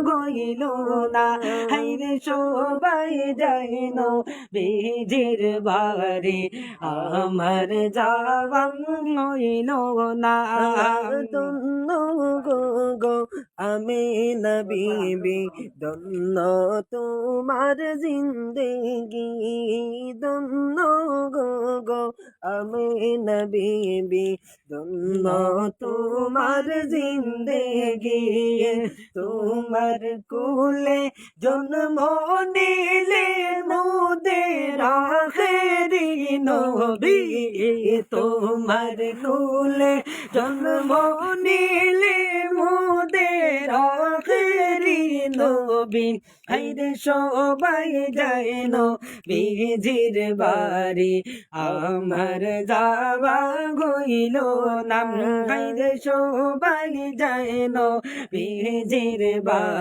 গইল না হাইরে সবাই যাইন বেজের বাড়ি আমার যাওয়া হইল না ধন্য গো গো আমি নবী ধন্য তোমার জিন্দেগি ধন্য গো গো আমি নবী ধন্য তোমার জিন্দেগি তোমার কুলে জন্ম নিলে মোদের আখেরি নবী তোমার কুলে জন্ম নিলে মোদের আখেরি নবী হাইরে সবাই যায় নবীজির বাড়ি আমার যাওয়া হইল না হাইরে সবাই যায় নবীজির বাড়ি